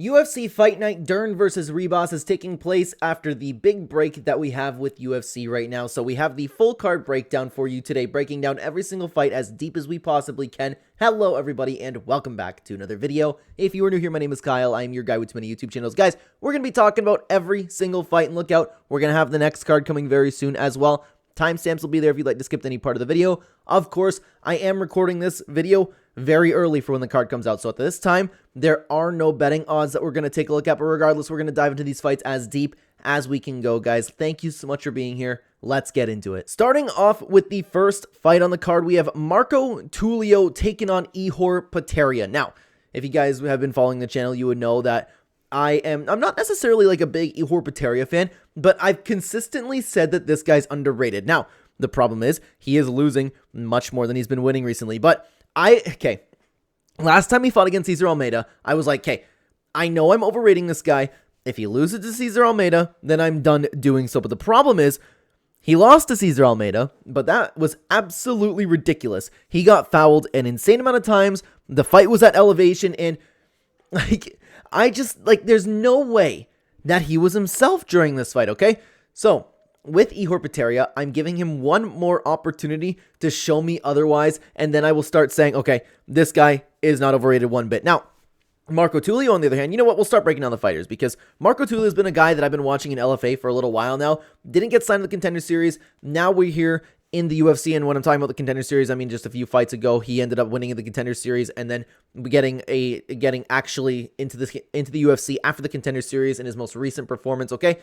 UFC Fight Night Dern versus Ribas is taking place after the big break that we have with UFC right now. So we have the full card breakdown for you today, breaking down every single fight as deep as we possibly can. Hello everybody and welcome back to another video. If you are new here, my name is Kyle. I am your guy with too many YouTube channels. Guys, we're going to be talking about every single fight, and look out, we're going to have the next card coming very soon as well. Timestamps will be there if you'd like to skip any part of the video. Of course, I am recording this video very early for when the card comes out. So at this time, there are no betting odds that we're going to take a look at. But regardless, we're going to dive into these fights as deep as we can go, guys. Thank you so much for being here. Let's get into it. Starting off with the first fight on the card, we have Marco Tulio taking on Ihor Potieria. Now, if you guys have been following the channel, you would know that I'm not necessarily like a big Ihor Potieria fan, but I've consistently said that this guy's underrated. Now, the problem is he is losing much more than he's been winning recently, but last time he fought against Cesar Almeida, I was like, okay, I know I'm overrating this guy. If he loses to Cesar Almeida, then I'm done doing so. But the problem is, he lost to Cesar Almeida, but that was absolutely ridiculous. He got fouled an insane amount of times. The fight was at elevation, and there's no way that he was himself during this fight, okay? So, with Ihor Potieria, I'm giving him one more opportunity to show me otherwise, and then I will start saying, okay, this guy is not overrated one bit. Now, Marco Tulio, on the other hand, you know what? We'll start breaking down the fighters, because Marco Tulio has been a guy that I've been watching in LFA for a little while now. Didn't get signed to the Contender Series. Now we're here in the UFC, and when I'm talking about the Contender Series, I mean just a few fights ago, he ended up winning the Contender Series, and then getting actually into the UFC after the Contender Series in his most recent performance. Okay,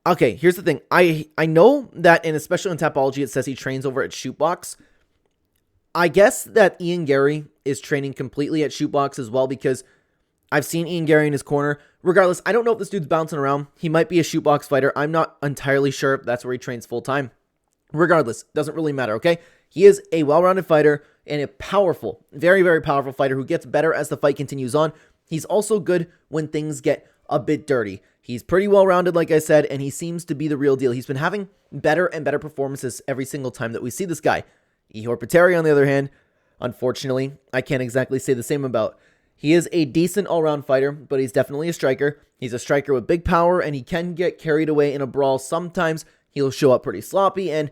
okay, here's the thing. I know that, and especially in Tapology, it says he trains over at Shootbox. I guess that Ian Gary is training completely at Shootbox as well, because I've seen Ian Gary in his corner. Regardless, I don't know if this dude's bouncing around. He might be a Shootbox fighter. I'm not entirely sure if that's where he trains full-time. Regardless, doesn't really matter, okay? He is a well-rounded fighter and a powerful, very, very powerful fighter who gets better as the fight continues on. He's also good when things get a bit dirty. He's pretty well-rounded, like I said, and he seems to be the real deal. He's been having better and better performances every single time that we see this guy. Ihor Potieria, on the other hand, unfortunately, I can't exactly say the same about. He is a decent all-round fighter, but he's definitely a striker. He's a striker with big power, and he can get carried away in a brawl. Sometimes he'll show up pretty sloppy, and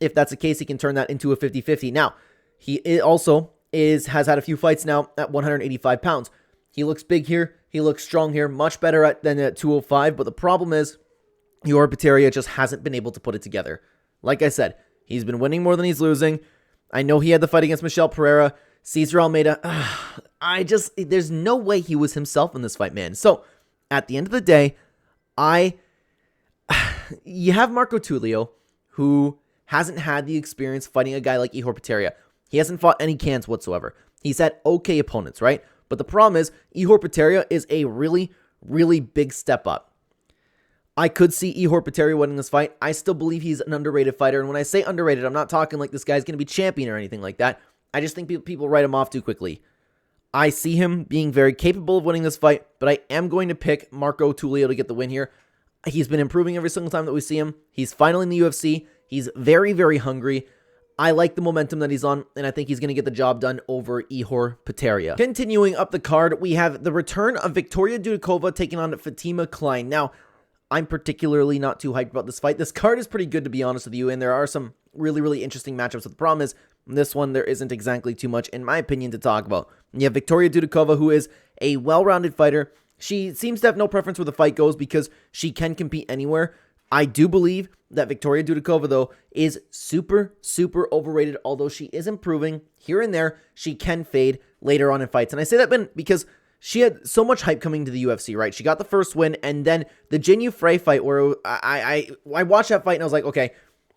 if that's the case, he can turn that into a 50-50. Now, he also has had a few fights now at 185 pounds. He looks big here. He looks strong here, much better than at 205, but the problem is Ihor Potieria just hasn't been able to put it together. Like I said, he's been winning more than he's losing. I know he had the fight against Michel Pereira, Cesar Almeida. There's no way he was himself in this fight, man. So, at the end of the day, you have Marco Tulio, who hasn't had the experience fighting a guy like Ihor Potieria. He hasn't fought any cans whatsoever. He's had okay opponents, right? But the problem is, Ihor Potieria is a really, really big step up. I could see Ihor Potieria winning this fight. I still believe he's an underrated fighter. And when I say underrated, I'm not talking like this guy's going to be champion or anything like that. I just think people write him off too quickly. I see him being very capable of winning this fight, but I am going to pick Marco Tulio to get the win here. He's been improving every single time that we see him. He's finally in the UFC. He's very, very hungry. I like the momentum that he's on, and I think he's going to get the job done over Ihor Potieria. Continuing up the card, we have the return of Victoria Dudakova taking on Fatima Kline. Now, I'm particularly not too hyped about this fight. This card is pretty good, to be honest with you, and there are some really, really interesting matchups. But the problem is, this one, there isn't exactly too much, in my opinion, to talk about. You have Victoria Dudakova, who is a well-rounded fighter. She seems to have no preference where the fight goes because she can compete anywhere. I do believe that Victoria Dudakova, though, is super, super overrated. Although she is improving here and there, she can fade later on in fights. And I say that because she had so much hype coming to the UFC, right? She got the first win, and then the Jinyu Frey fight where I watched that fight and I was like, okay,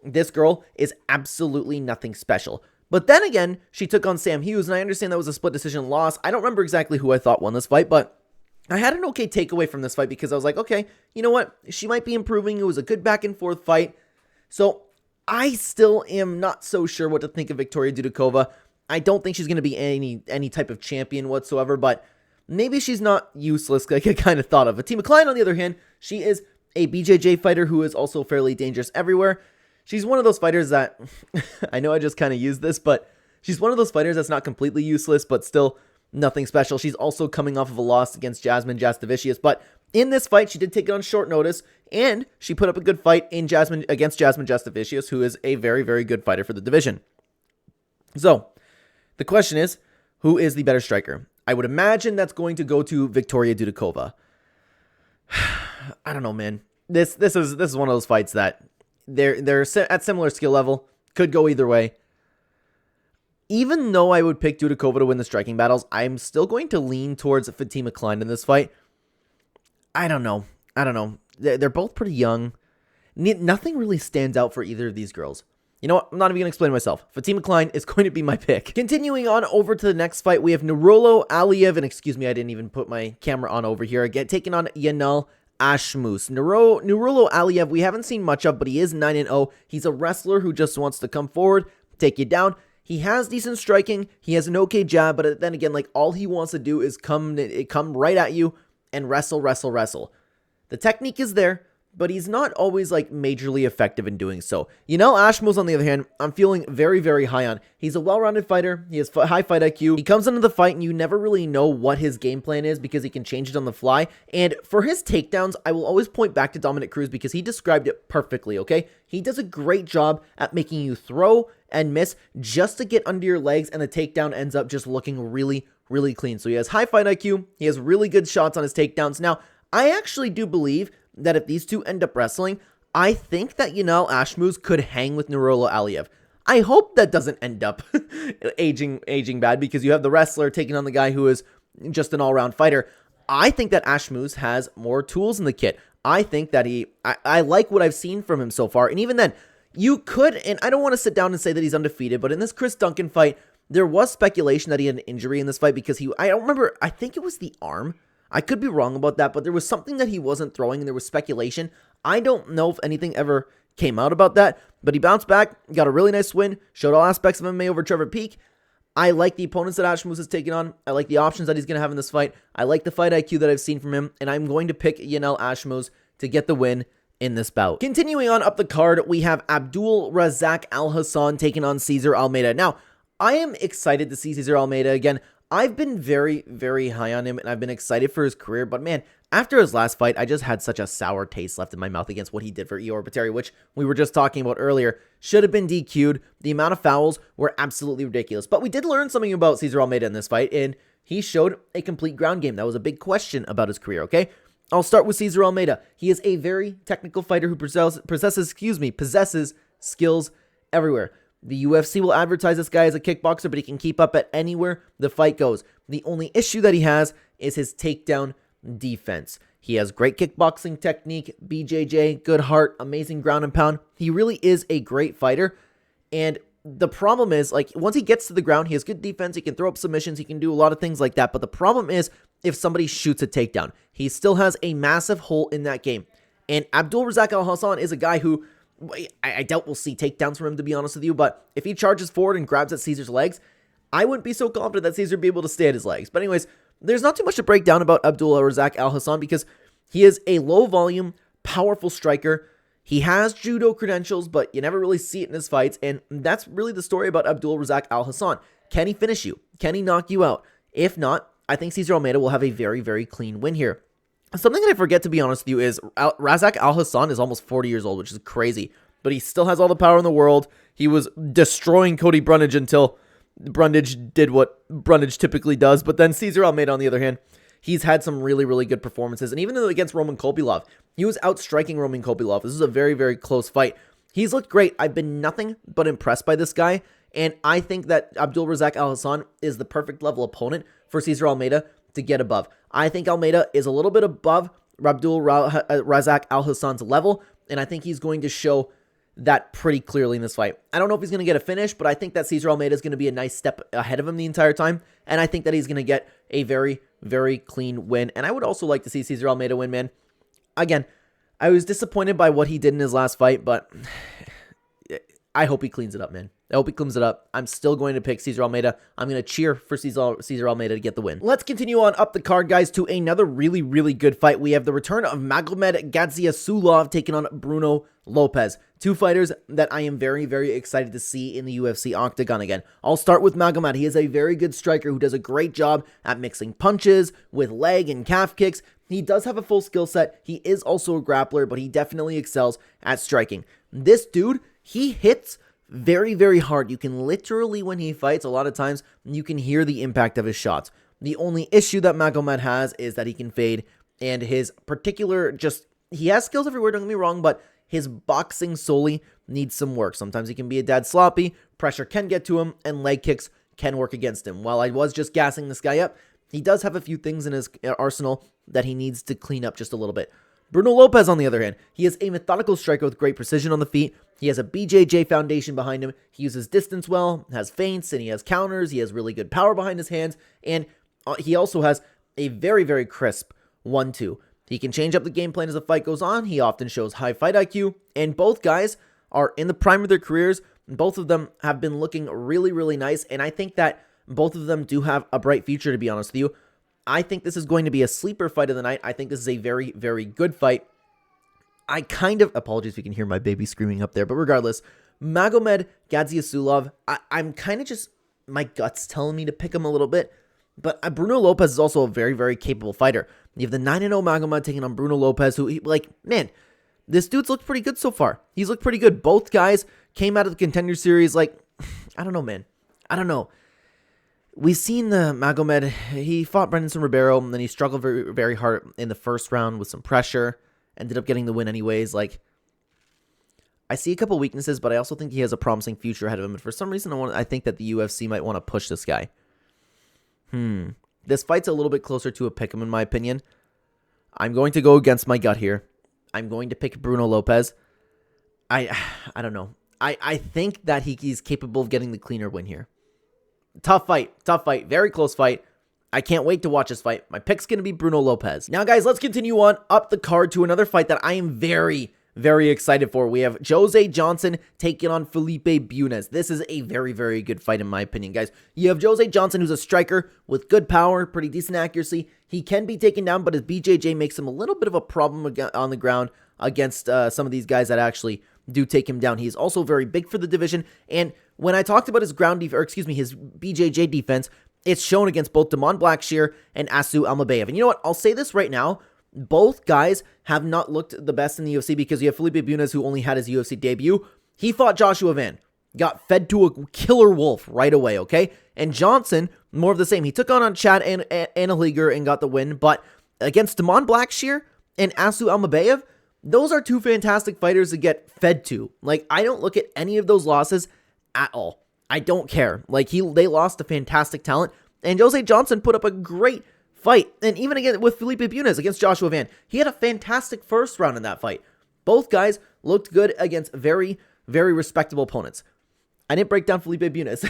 this girl is absolutely nothing special. But then again, she took on Sam Hughes, and I understand that was a split decision loss. I don't remember exactly who I thought won this fight, but I had an okay takeaway from this fight because I was like, okay, you know what? She might be improving. It was a good back and forth fight. So I still am not so sure what to think of Victoria Dudakova. I don't think she's going to be any type of champion whatsoever, but maybe she's not useless like I kind of thought of. Fatima Kline, on the other hand, she is a BJJ fighter who is also fairly dangerous everywhere. She's one of those fighters that, I know I just kind of used this, but she's one of those fighters that's not completely useless, but still nothing special. She's also coming off of a loss against Jasmine Jastovicius, but in this fight, she did take it on short notice, and she put up a good fight against Jasmine Jastovicius, who is a very, very good fighter for the division. So, the question is, who is the better striker? I would imagine that's going to go to Victoria Dudakova. I don't know, man. This is one of those fights that they're at similar skill level. Could go either way. Even though I would pick Dudakova to win the striking battles, I'm still going to lean towards Fatima Kline in this fight. I don't know. They're both pretty young. Nothing really stands out for either of these girls. You know what? I'm not even going to explain myself. Fatima Kline is going to be my pick. Continuing on over to the next fight, we have Nurullo, Aliev, and excuse me, I didn't even put my camera on over here. Again, taking on Yanal, Ashmouz. Nurullo Aliev, we haven't seen much of, but he is 9-0. He's a wrestler who just wants to come forward, take you down. He has decent striking. He has an okay jab, but then again, like, all he wants to do is come right at you and wrestle. The technique is there, but he's not always, like, majorly effective in doing so. Yanal Ashmouz, on the other hand, I'm feeling very, very high on. He's a well-rounded fighter. He has high fight IQ. He comes into the fight, and you never really know what his game plan is because he can change it on the fly. And for his takedowns, I will always point back to Dominic Cruz because he described it perfectly, okay? He does a great job at making you throw and miss just to get under your legs, and the takedown ends up just looking really, really clean. So he has high fight IQ. He has really good shots on his takedowns. Now, I actually do believe that if these two end up wrestling, I think that Yanal Ashmouz could hang with Nurullo Aliev. I hope that doesn't end up aging bad because you have the wrestler taking on the guy who is just an all-round fighter. I think that Ashmouz has more tools in the kit. I think that I like what I've seen from him so far. And even then, you could, and I don't want to sit down and say that he's undefeated, but in this Chris Duncan fight, there was speculation that he had an injury in this fight because I don't remember, I think it was the arm. I could be wrong about that, but there was something that he wasn't throwing, and there was speculation. I don't know if anything ever came out about that, but he bounced back, got a really nice win, showed all aspects of MMA over Trevor Peake. I like the opponents that Ashmouz is taking on. I like the options that he's going to have in this fight. I like the fight IQ that I've seen from him, and I'm going to pick Yanal Ashmouz to get the win in this bout. Continuing on up the card, we have Abdul Razak Alhassan taking on Cesar Almeida. Now, I am excited to see Cesar Almeida again. I've been very, very high on him, and I've been excited for his career, but man, after his last fight, I just had such a sour taste left in my mouth against what he did for Ihor Potieria, which we were just talking about earlier. Should have been DQ'd. The amount of fouls were absolutely ridiculous, but we did learn something about Cesar Almeida in this fight, and he showed a complete ground game. That was a big question about his career, okay? I'll start with Cesar Almeida. He is a very technical fighter who possesses skills everywhere. The UFC will advertise this guy as a kickboxer, but he can keep up at anywhere the fight goes. The only issue that he has is his takedown defense. He has great kickboxing technique, BJJ, good heart, amazing ground and pound. He really is a great fighter, and the problem is, like, once he gets to the ground, he has good defense, he can throw up submissions, he can do a lot of things like that, but the problem is if somebody shoots a takedown. He still has a massive hole in that game, and Abdul Razak Alhassan is a guy who I doubt we'll see takedowns from him, to be honest with you, but if he charges forward and grabs at Cesar's legs, I wouldn't be so confident that Cesar would be able to stay at his legs. But anyways, there's not too much to break down about Abdul Razak Alhassan because he is a low-volume, powerful striker. He has judo credentials, but you never really see it in his fights, and that's really the story about Abdul Razak Alhassan. Can he finish you? Can he knock you out? If not, I think Cesar Almeida will have a very, very clean win here. Something that I forget, to be honest with you, is Razak Alhassan is almost 40 years old, which is crazy, but he still has all the power in the world. He was destroying Cody Brundage until Brundage did what Brundage typically does, but then Cesar Almeida, on the other hand, he's had some really, really good performances, and even though against Roman Kopylov, he was outstriking Roman Kopylov. This is a very, very close fight. He's looked great. I've been nothing but impressed by this guy, and I think that Abdul Razak Alhassan is the perfect level opponent for Cesar Almeida to get above. I think Almeida is a little bit above Abdul Razak Alhassan's level, and I think he's going to show that pretty clearly in this fight. I don't know if he's going to get a finish, but I think that Cesar Almeida is going to be a nice step ahead of him the entire time, and I think that he's going to get a very, very clean win, and I would also like to see Cesar Almeida win, man. Again, I was disappointed by what he did in his last fight, but I hope he cleans it up, man. I hope he cleans it up. I'm still going to pick Cesar Almeida. I'm going to cheer for Cesar Almeida to get the win. Let's continue on up the card, guys, to another really, really good fight. We have the return of Magomed Gaziasulov taking on Bruno Lopez. Two fighters that I am very, very excited to see in the UFC octagon again. I'll start with Magomed. He is a very good striker who does a great job at mixing punches with leg and calf kicks. He does have a full skill set. He is also a grappler, but he definitely excels at striking. This dude, he hits very, very hard. You can literally, when he fights, a lot of times, you can hear the impact of his shots. The only issue that Magomed has is that he can fade, and his particular, he has skills everywhere, don't get me wrong, but his boxing solely needs some work. Sometimes he can be a tad sloppy, pressure can get to him, and leg kicks can work against him. While I was just gassing this guy up, he does have a few things in his arsenal that he needs to clean up just a little bit. Bruno Lopez, on the other hand, he is a methodical striker with great precision on the feet. He has a BJJ foundation behind him. He uses distance well, has feints, and he has counters. He has really good power behind his hands, and he also has a very, very crisp 1-2. He can change up the game plan as the fight goes on. He often shows high fight IQ, and both guys are in the prime of their careers. Both of them have been looking really, really nice, and I think that both of them do have a bright future, to be honest with you. I think this is going to be a sleeper fight of the night. I think this is a very, very good fight. I kind of, apologies if you can hear my baby screaming up there, but regardless, Magomed Gaziasulov, I'm kind of just, my gut's telling me to pick him a little bit, but Bruno Lopez is also a very, very capable fighter. You have the 9-0 Magomed taking on Bruno Lopez, who, man, this dude's looked pretty good so far. He's looked pretty good. Both guys came out of the Contender Series, I don't know, man. I don't know. We've seen the Magomed, he fought Brendan Ribeiro, and then he struggled very, very hard in the first round with some pressure. Ended up getting the win anyways. I see a couple weaknesses, but I also think he has a promising future ahead of him. And for some reason, I think that the UFC might want to push this guy. This fight's a little bit closer to a pick'em, in my opinion. I'm going to go against my gut here. I'm going to pick Bruno Lopez. I don't know. I think that he's capable of getting the cleaner win here. Tough fight, very close fight. I can't wait to watch this fight. My pick's going to be Bruno Lopez. Now, guys, let's continue on up the card to another fight that I am very, very excited for. We have Jose Johnson taking on Felipe Bunes. This is a very, very good fight, in my opinion, guys. You have Jose Johnson, who's a striker with good power, pretty decent accuracy. He can be taken down, but his BJJ makes him a little bit of a problem on the ground against some of these guys that actually do take him down. He's also very big for the division, and when I talked about his his BJJ defense, it's shown against both Damon Blackshear and Asu Almabayev. And you know what? I'll say this right now. Both guys have not looked the best in the UFC because you have Felipe Bunes, who only had his UFC debut. He fought Joshua Van, got fed to a killer wolf right away, okay? And Johnson, more of the same. He took on Chad Anahliger and got the win, but against Damon Blackshear and Asu Almabayev, those are two fantastic fighters to get fed to. I don't look at any of those losses at all. I don't care. They lost a fantastic talent, and Jose Johnson put up a great fight. And even again with Felipe Bunes against Joshua Van, he had a fantastic first round in that fight. Both guys looked good against very, very respectable opponents. I didn't break down Felipe Bunes.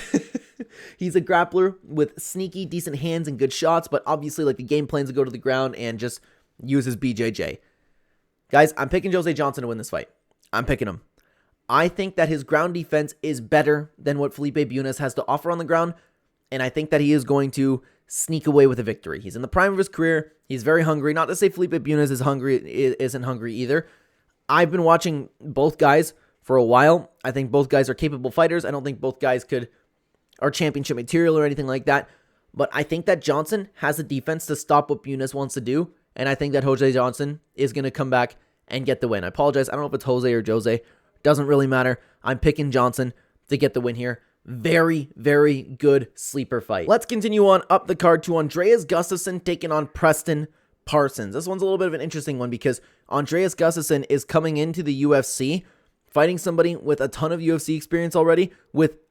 He's a grappler with sneaky, decent hands and good shots, but obviously the game plans to go to the ground and just use his BJJ. Guys, I'm picking Jose Johnson to win this fight. I'm picking him. I think that his ground defense is better than what Felipe Bunes has to offer on the ground, and I think that he is going to sneak away with a victory. He's in the prime of his career. He's very hungry. Not to say Felipe Bunes isn't hungry either. I've been watching both guys for a while. I think both guys are capable fighters. I don't think both guys are championship material or anything like that, but I think that Johnson has the defense to stop what Bunes wants to do, and I think that Jose Johnson is going to come back and get the win. I apologize. I don't know if it's Jose or Jose. Doesn't really matter. I'm picking Johnson to get the win here. Very, very good sleeper fight. Let's continue on up the card to Andreas Gustafsson taking on Preston Parsons. This one's a little bit of an interesting one because Andreas Gustafsson is coming into the UFC fighting somebody with a ton of UFC experience already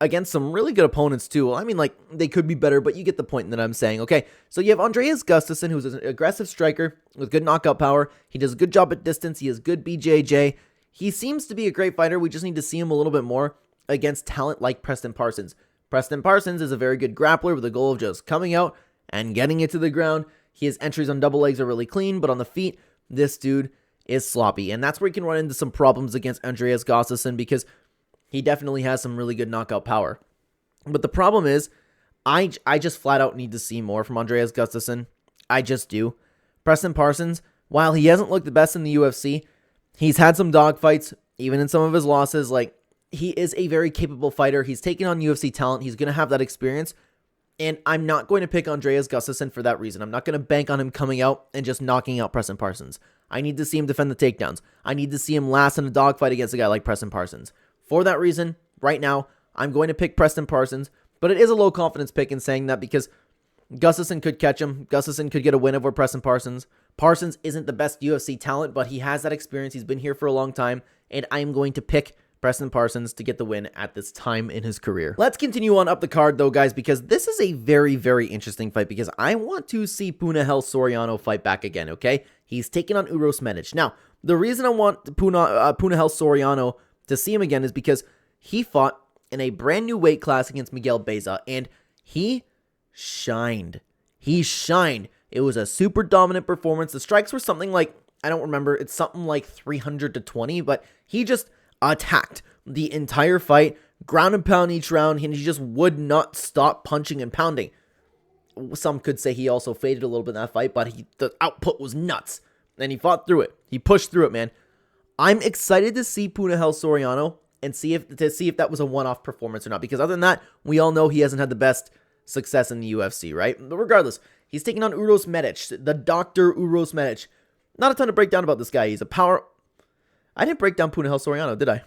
against some really good opponents too. I mean, they could be better, but you get the point that I'm saying. Okay, so you have Andreas Gustafsson, who's an aggressive striker with good knockout power. He does a good job at distance. He has good BJJ. He seems to be a great fighter. We just need to see him a little bit more against talent like Preston Parsons. Preston Parsons is a very good grappler with the goal of just coming out and getting it to the ground. His entries on double legs are really clean, but on the feet, this dude is sloppy. And that's where he can run into some problems against Andreas Gustafsson because He definitely has some really good knockout power. But the problem is, I just flat out need to see more from Andreas Gustafsson. I just do. Preston Parsons, while he hasn't looked the best in the UFC, he's had some dogfights, even in some of his losses. Like, he is a very capable fighter. He's taken on UFC talent. He's going to have that experience. And I'm not going to pick Andreas Gustafsson for that reason. I'm not going to bank on him coming out and just knocking out Preston Parsons. I need to see him defend the takedowns. I need to see him last in a dogfight against a guy like Preston Parsons. For that reason, right now, I'm going to pick Preston Parsons. But it is a low confidence pick in saying that because Gustafsson could catch him. Gustafsson could get a win over Preston Parsons. Parsons isn't the best UFC talent, but he has that experience. He's been here for a long time. And I'm going to pick Preston Parsons to get the win at this time in his career. Let's continue on up the card though, guys, because this is a very, very interesting fight because I want to see Punahele Soriano fight back again, okay? He's taking on Uros Medic. Now, the reason I want Punahele Soriano to see him again is because he fought in a brand new weight class against Miguel Beza, and he shined. He shined. It was a super dominant performance. The strikes were something like, I don't remember, it's something like 300-20, but he just attacked the entire fight, ground and pound each round, and he just would not stop punching and pounding. Some could say he also faded a little bit in that fight, but the output was nuts, and he fought through it. He pushed through it, man. I'm excited to see Punahele Soriano and see if that was a one-off performance or not, because other than that, we all know he hasn't had the best success in the UFC, right? But regardless, he's taking on Uros Medic, the Dr. Uros Medic. Not a ton to break down about this guy. He's a power... I didn't break down Punahele Soriano, did I?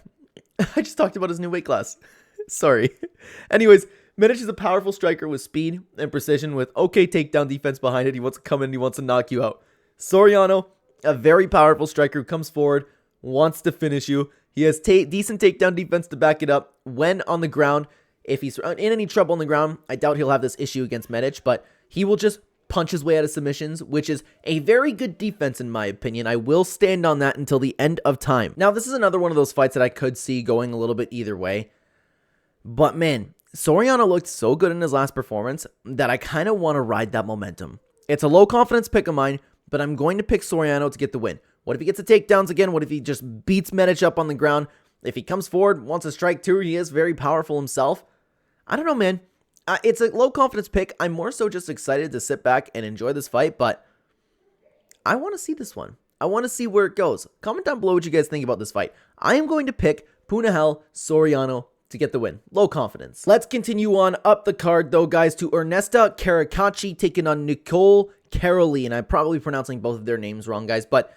I just talked about his new weight class. Sorry. Anyways, Medic is a powerful striker with speed and precision with okay takedown defense behind it. He wants to come in, he wants to knock you out. Soriano, a very powerful striker who comes forward, wants to finish you. He has decent takedown defense to back it up when on the ground. If he's in any trouble on the ground, I doubt he'll have this issue against Medic, but he will just punch his way out of submissions, which is a very good defense in my opinion. I will stand on that until the end of time. Now, this is another one of those fights that I could see going a little bit either way. But man, Soriano looked so good in his last performance that I kind of want to ride that momentum. It's a low confidence pick of mine, but I'm going to pick Soriano to get the win. What if he gets the takedowns again? What if he just beats Medic up on the ground? If he comes forward, wants to strike too, he is very powerful himself. I don't know, man. It's a low confidence pick. I'm more so just excited to sit back and enjoy this fight, but I want to see this one. I want to see where it goes. Comment down below what you guys think about this fight. I am going to pick Punahele Soriano to get the win. Low confidence. Let's continue on up the card though, guys, to Ernesta Caracacci taking on Nicole Caroline. I'm probably pronouncing both of their names wrong, guys, but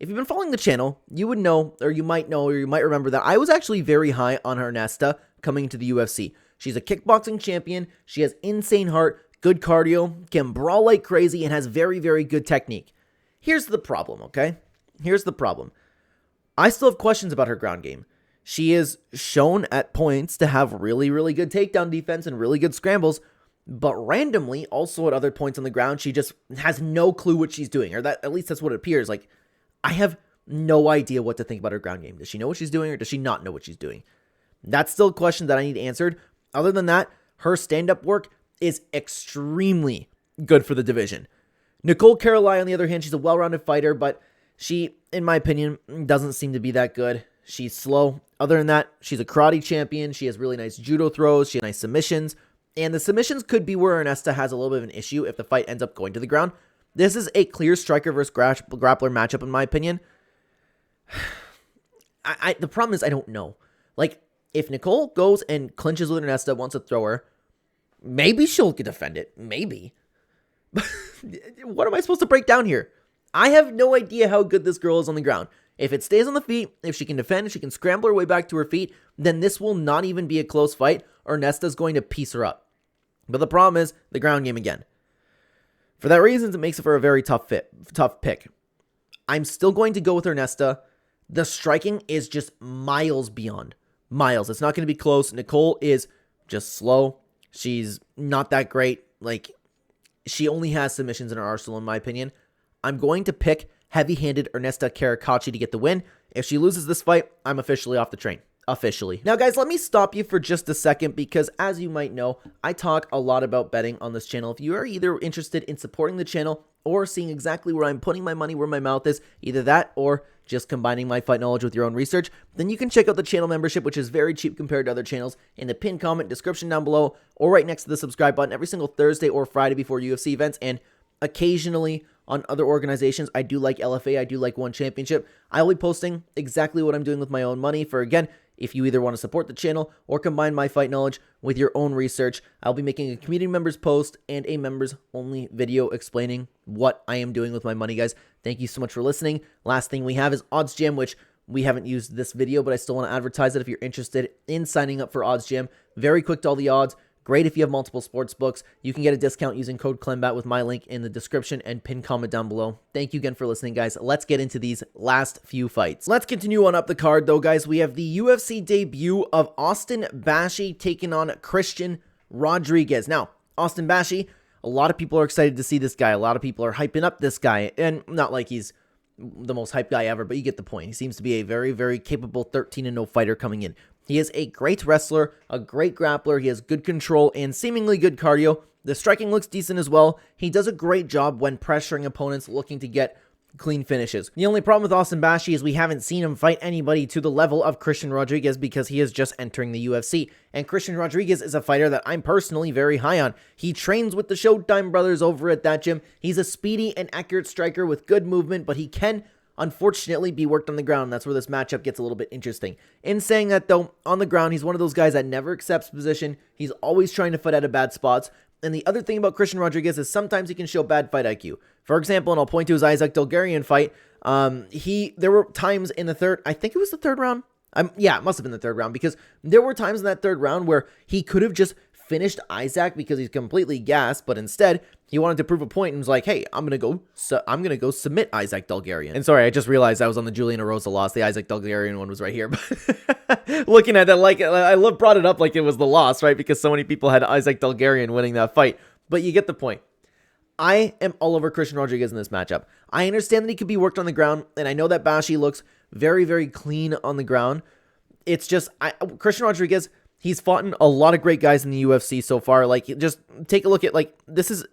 if you've been following the channel, you would know, or you might remember that I was actually very high on Ernesta coming into the UFC. She's a kickboxing champion. She has insane heart, good cardio, can brawl like crazy, and has very, very good technique. Here's the problem, okay? Here's the problem. I still have questions about her ground game. She is shown at points to have really, really good takedown defense and really good scrambles, but randomly, also at other points on the ground, she just has no clue what she's doing, or that at least that's what it appears. Like, I have no idea what to think about her ground game. Does she know what she's doing, or does she not know what she's doing? That's still a question that I need answered. Other than that, her stand-up work is extremely good for the division. Nicole Caroline, on the other hand, she's a well-rounded fighter, but she, in my opinion, doesn't seem to be that good. She's slow. Other than that, she's a karate champion. She has really nice judo throws. She has nice submissions. And the submissions could be where Ernesta has a little bit of an issue if the fight ends up going to the ground. This is a clear striker versus grappler matchup, in my opinion. The problem is I don't know. Like, if Nicole goes and clinches with Ernesta, wants to throw her, maybe she'll defend it. Maybe. What am I supposed to break down here? I have no idea how good this girl is on the ground. If it stays on the feet, if she can defend, if she can scramble her way back to her feet, then this will not even be a close fight. Ernesta's going to piece her up. But the problem is the ground game again. For that reason, it makes it for a very tough pick. I'm still going to go with Ernesta. The striking is just miles beyond. Miles. It's not going to be close. Nicole is just slow. She's not that great. Like, she only has submissions in her arsenal, in my opinion. I'm going to pick heavy-handed Ernesta Caracacci to get the win. If she loses this fight, I'm officially off the train. Officially. Now, guys, let me stop you for just a second because, as you might know, I talk a lot about betting on this channel. If you are either interested in supporting the channel or seeing exactly where I'm putting my money where my mouth is, either that or just combining my fight knowledge with your own research, then you can check out the channel membership, which is very cheap compared to other channels, in the pinned comment, description down below, or right next to the subscribe button every single Thursday or Friday before UFC events, and occasionally on other organizations. I do like LFA, I do like One Championship. I'll be posting exactly what I'm doing with my own money for, again, if you either want to support the channel or combine my fight knowledge with your own research. I'll be making a community members post and a members only video explaining what I am doing with my money, guys. Thank you so much for listening. Last thing we have is Odds Jam, which we haven't used this video, but I still want to advertise it if you're interested in signing up for Odds Jam. Very quick to all the odds. Great if you have multiple sports books. You can get a discount using code Clenbat with my link in the description and pinned comment down below. Thank you again for listening, guys. Let's get into these last few fights. Let's continue on up the card, though, guys. We have the UFC debut of Austin Bashi taking on Christian Rodriguez. Now, Austin Bashi, a lot of people are excited to see this guy. A lot of people are hyping up this guy, and not like he's the most hyped guy ever, but you get the point. He seems to be a very, very capable 13-0 fighter coming in. He is a great wrestler, a great grappler. He has good control and seemingly good cardio. The striking looks decent as well. He does a great job when pressuring opponents looking to get clean finishes. The only problem with Austin Bashi is we haven't seen him fight anybody to the level of Christian Rodriguez because he is just entering the UFC. And Christian Rodriguez is a fighter that I'm personally very high on. He trains with the Showtime brothers over at that gym. He's a speedy and accurate striker with good movement, but he can unfortunately be worked on the ground. That's where this matchup gets a little bit interesting. In saying that, though, on the ground, he's one of those guys that never accepts position. He's always trying to fight out of bad spots. And the other thing about Christian Rodriguez is sometimes he can show bad fight IQ. For example, and I'll point to his Isaac Delgarian fight, there were times in the third, I think it was the third round. Yeah, it must have been the third round, because there were times in that third round where he could have just finished Isaac because he's completely gassed, but instead he wanted to prove a point and was like, "Hey, I'm gonna go submit Isaac Delgarian." And sorry, I just realized I was on the Julian Erosa loss. The Isaac Delgarian one was right here, but looking at that, like I brought it up like it was the loss, right? Because so many people had Isaac Delgarian winning that fight. But you get the point. I am all over Christian Rodriguez in this matchup. I understand that he could be worked on the ground, and I know that Bashi looks very, very clean on the ground. It's just Christian Rodriguez. He's fought a lot of great guys in the UFC so far. Like, just take a look at, like, this is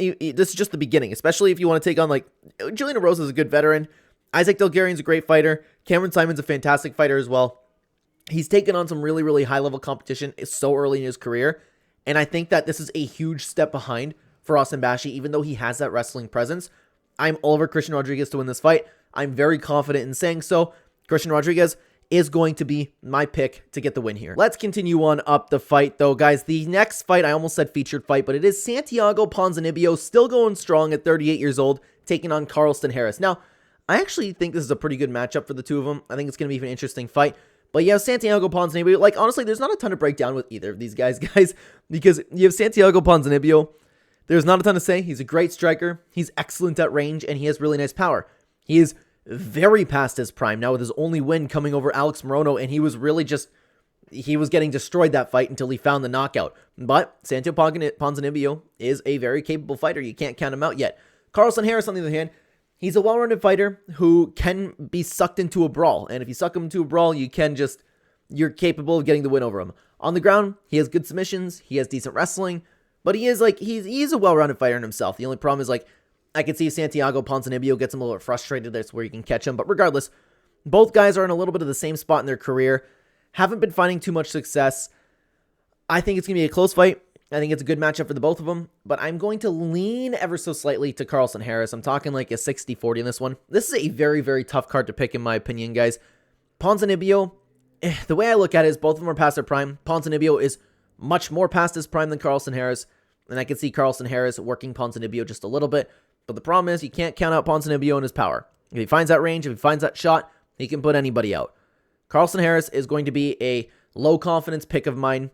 just the beginning, especially if you want to take on, like, Julian Erosa is a good veteran. Isaac Delgarian's a great fighter. Cameron Simon's a fantastic fighter as well. He's taken on some really, really high-level competition so early in his career, and I think that this is a huge step behind for Austin Bashi, even though he has that wrestling presence. I'm all over Christian Rodriguez to win this fight. I'm very confident in saying so. Christian Rodriguez is going to be my pick to get the win here. Let's continue on up the fight, though, guys. The next fight, I almost said featured fight, but it is Santiago Ponzinibbio, still going strong at 38 years old, taking on Carlston Harris. Now, I actually think this is a pretty good matchup for the two of them. I think it's going to be an interesting fight. But yeah, Santiago Ponzinibbio, like, honestly, there's not a ton to break down with either of these guys, because you have Santiago Ponzinibbio. There's not a ton to say. He's a great striker. He's excellent at range, and he has really nice power. He is very past his prime now, with his only win coming over Alex Morono, and he was really he was getting destroyed that fight until he found the knockout. But Santiago Ponzinibbio is a very capable fighter. You can't count him out yet. Carlston Harris, on the other hand, he's a well-rounded fighter who can be sucked into a brawl, and if you suck him into a brawl, you're capable of getting the win over him. On the ground, he has good submissions, he has decent wrestling, but he is a well-rounded fighter in himself. The only problem is, like, I could see Santiago Ponzinibbio gets him a little bit frustrated. That's where you can catch him. But regardless, both guys are in a little bit of the same spot in their career. Haven't been finding too much success. I think it's going to be a close fight. I think it's a good matchup for the both of them. But I'm going to lean ever so slightly to Carlston Harris. I'm talking like a 60-40 in this one. This is a very, very tough card to pick, in my opinion, guys. Ponzinibbio, the way I look at it is both of them are past their prime. Ponzinibbio is much more past his prime than Carlston Harris. And I can see Carlston Harris working Ponzinibbio just a little bit. But the problem is you can't count out Ponzinibbio and his power. If he finds that range, if he finds that shot, he can put anybody out. Carlston Harris is going to be a low-confidence pick of mine.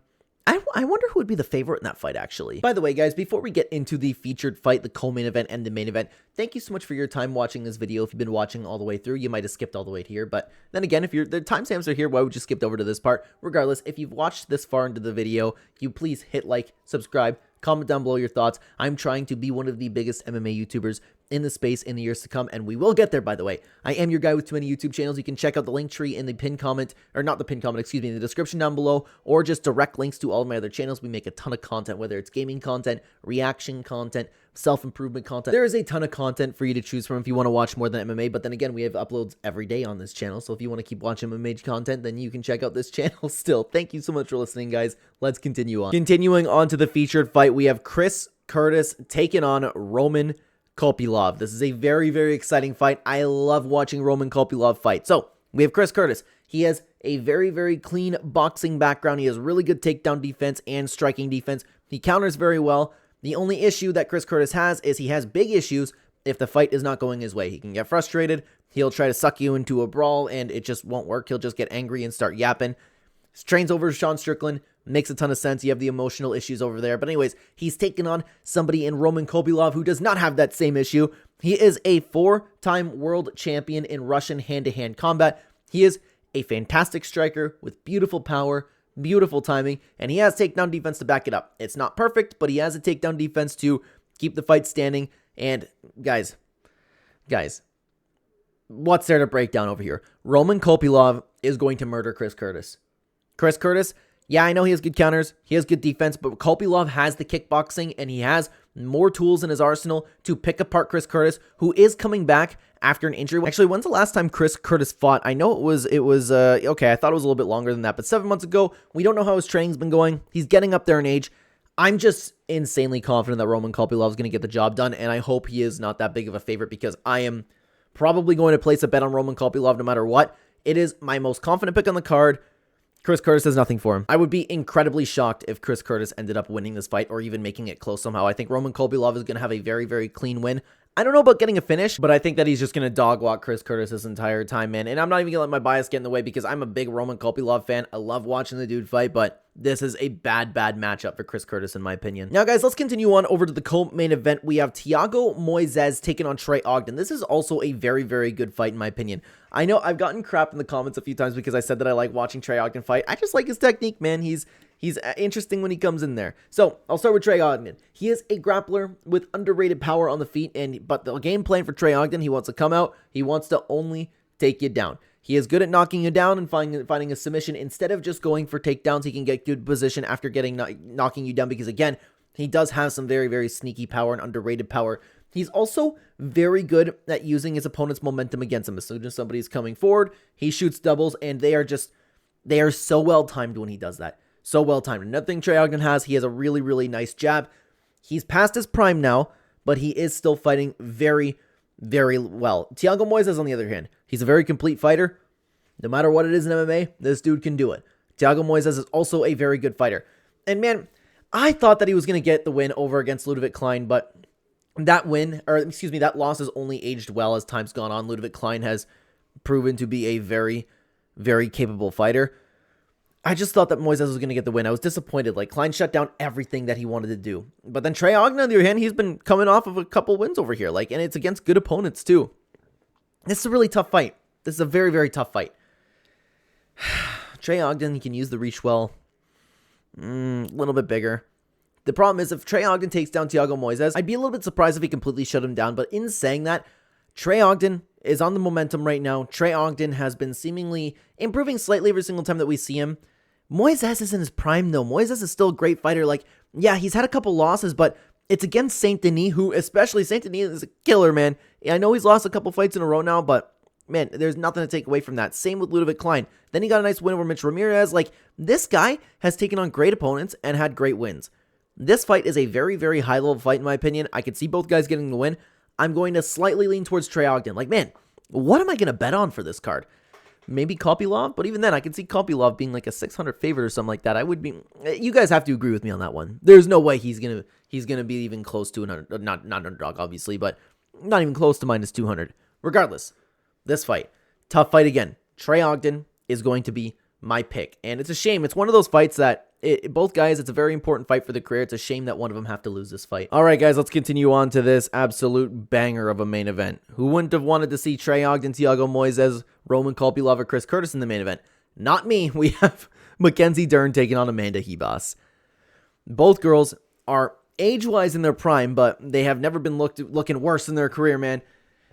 I wonder who would be the favorite in that fight, actually. By the way, guys, before we get into the featured fight, the co-main event, and the main event, thank you so much for your time watching this video. If you've been watching all the way through, you might have skipped all the way to here. But then again, if the timestamps are here, why would you skip over to this part? Regardless, if you've watched this far into the video, you please hit like, subscribe, comment down below your thoughts. I'm trying to be one of the biggest MMA YouTubers in the space in the years to come, and we will get there, by the way. I am your guy with too many YouTube channels. You can check out the link tree in the pinned comment, or not the pinned comment, excuse me, in the description down below, or just direct links to all of my other channels. We make a ton of content, whether it's gaming content, reaction content, self-improvement content. There is a ton of content for you to choose from if you want to watch more than MMA, but then again, we have uploads every day on this channel, so if you want to keep watching MMA content, then you can check out this channel still. Thank you so much for listening, guys. Let's continue on. Continuing on to the featured fight, we have Chris Curtis taking on Roman Kopylov. This is a very, very exciting fight. I love watching Roman Kopylov fight. So, we have Chris Curtis. He has a very, very clean boxing background. He has really good takedown defense and striking defense. He counters very well. The only issue that Chris Curtis has is he has big issues if the fight is not going his way. He can get frustrated. He'll try to suck you into a brawl, and it just won't work. He'll just get angry and start yapping. Trains over Sean Strickland. Makes a ton of sense. You have the emotional issues over there. But anyways, he's taken on somebody in Roman Kopylov who does not have that same issue. He is a 4-time world champion in Russian hand-to-hand combat. He is a fantastic striker with beautiful power, beautiful timing, and he has takedown defense to back it up. It's not perfect, but he has a takedown defense to keep the fight standing. And guys, what's there to break down over here? Roman Kopylov is going to murder Chris Curtis. Chris Curtis, yeah, I know he has good counters, he has good defense, but Kopylov has the kickboxing, and he has more tools in his arsenal to pick apart Chris Curtis, who is coming back after an injury. Actually, when's the last time Chris Curtis fought? I know it was okay, I thought it was a little bit longer than that, but 7 months ago. We don't know how his training's been going. He's getting up there in age. I'm just insanely confident that Roman Kopylov is going to get the job done, and I hope he is not that big of a favorite, because I am probably going to place a bet on Roman Kopylov no matter what. It is my most confident pick on the card. Chris Curtis has nothing for him. I would be incredibly shocked if Chris Curtis ended up winning this fight or even making it close somehow. I think Roman Kopylov is going to have a very, very clean win. I don't know about getting a finish, but I think that he's just going to dog walk Chris Curtis this entire time, man. And I'm not even going to let my bias get in the way, because I'm a big Roman Kopylov fan. I love watching the dude fight, but this is a bad matchup for Chris Curtis, in my opinion. Now, guys, let's continue on over to the co-main event. We have Thiago Moises taking on Trey Ogden. This is also a very, very good fight, in my opinion. I know I've gotten crap in the comments a few times because I said that I like watching Trey Ogden fight. I just like his technique, man. He's interesting when he comes in there. So, I'll start with Trey Ogden. He is a grappler with underrated power on the feet, but the game plan for Trey Ogden, he wants to come out, he wants to only take you down. He is good at knocking you down and finding a submission. Instead of just going for takedowns, he can get good position after knocking you down, because again, he does have some very, very sneaky power and underrated power. He's also very good at using his opponent's momentum against him. As soon as somebody's coming forward, he shoots doubles, and they are so well timed when he does that. So well timed. Another thing Trey Ogden has, he has a really, really nice jab. He's past his prime now, but he is still fighting very, very well. Thiago Moises, on the other hand, he's a very complete fighter. No matter what it is in MMA, this dude can do it. Thiago Moises is also a very good fighter. And man, I thought that he was going to get the win over against Ludovit Kline, but that loss has only aged well as time's gone on. Ludovit Kline has proven to be a very, very capable fighter. I just thought that Moises was going to get the win. I was disappointed. Like, Kline shut down everything that he wanted to do. But then Trey Ogden, on the other hand, he's been coming off of a couple wins over here. And it's against good opponents, too. This is a really tough fight. This is a very, very tough fight. Trey Ogden, he can use the reach well. A little bit bigger. The problem is, if Trey Ogden takes down Thiago Moises, I'd be a little bit surprised if he completely shut him down. But in saying that, Trey Ogden is on the momentum right now. Trey Ogden has been seemingly improving slightly every single time that we see him. Moises is in his prime, though. Moises is still a great fighter. Yeah, he's had a couple losses, but it's against Saint Denis, who, especially Saint Denis, is a killer, man. I know he's lost a couple fights in a row now, but man, there's nothing to take away from that. Same with Ludovit Kline. Then he got a nice win over Mitch Ramirez. This guy has taken on great opponents and had great wins. This fight is a very, very high-level fight, in my opinion. I could see both guys getting the win. I'm going to slightly lean towards Trey Ogden. Man, what am I going to bet on for this card? Maybe Kopylov, but even then, I can see Kopylov being like a 600 favorite or something like that. You guys have to agree with me on that one. There's no way he's gonna be even close to not underdog, obviously, but not even close to minus 200. Regardless, this fight, tough fight again. Trey Ogden is going to be my pick, and it's a shame. It's one of those fights that both guys, it's a very important fight for the career. It's a shame that one of them have to lose this fight. All right, guys, let's continue on to this absolute banger of a main event. Who wouldn't have wanted to see Trey Ogden, Thiago Moises, Roman Kopylov, or Chris Curtis in the main event? Not me. We have Mackenzie Dern taking on Amanda Ribas. Both girls are age-wise in their prime, but they have never been looking worse in their career, man.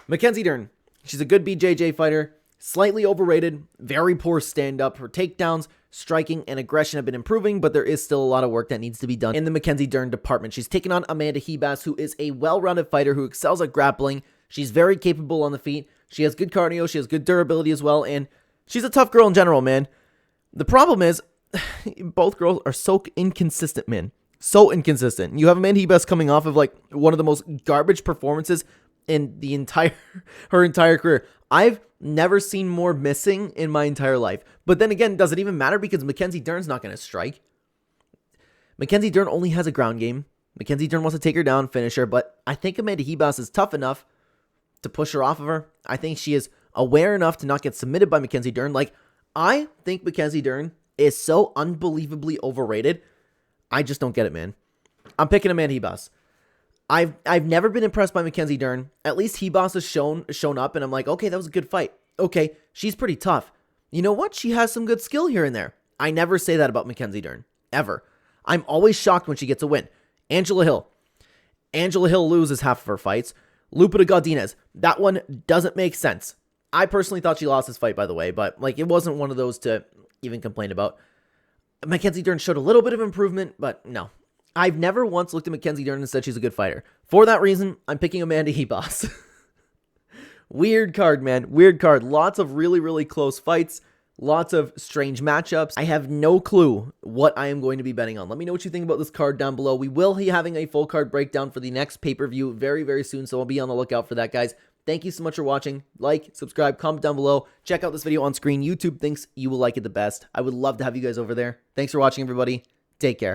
Mackenzie Dern, she's a good BJJ fighter, slightly overrated, very poor stand-up. Her takedowns, striking and aggression have been improving, but there is still a lot of work that needs to be done in the Mackenzie Dern department. She's taken on Amanda Ribas, who is a well-rounded fighter who excels at grappling. She's very capable on the feet. She has good cardio. She has good durability as well, and she's a tough girl in general, man. The problem is, both girls are so inconsistent, man. So inconsistent. You have Amanda Ribas coming off of like one of the most garbage performances in the her entire career. I've never seen more missing in my entire life. But then again, does it even matter? Because Mackenzie Dern's not going to strike. Mackenzie Dern only has a ground game. Mackenzie Dern wants to take her down, finish her. But I think Amanda Ribas is tough enough to push her off of her. I think she is aware enough to not get submitted by Mackenzie Dern. Like, I think Mackenzie Dern is so unbelievably overrated. I just don't get it, man. I'm picking Amanda Ribas. I've never been impressed by Mackenzie Dern. At least Ribas has shown up, and I'm like, okay, that was a good fight. Okay, she's pretty tough. You know what? She has some good skill here and there. I never say that about Mackenzie Dern, ever. I'm always shocked when she gets a win. Angela Hill. Angela Hill loses half of her fights. Lupita Godinez. That one doesn't make sense. I personally thought she lost this fight, by the way, but like it wasn't one of those to even complain about. Mackenzie Dern showed a little bit of improvement, but no. I've never once looked at Mackenzie Dern and said she's a good fighter. For that reason, I'm picking Amanda Ribas. Weird card, man. Weird card. Lots of really, really close fights. Lots of strange matchups. I have no clue what I am going to be betting on. Let me know what you think about this card down below. We will be having a full card breakdown for the next pay-per-view very, very soon, so I'll be on the lookout for that, guys. Thank you so much for watching. Like, subscribe, comment down below. Check out this video on screen. YouTube thinks you will like it the best. I would love to have you guys over there. Thanks for watching, everybody. Take care.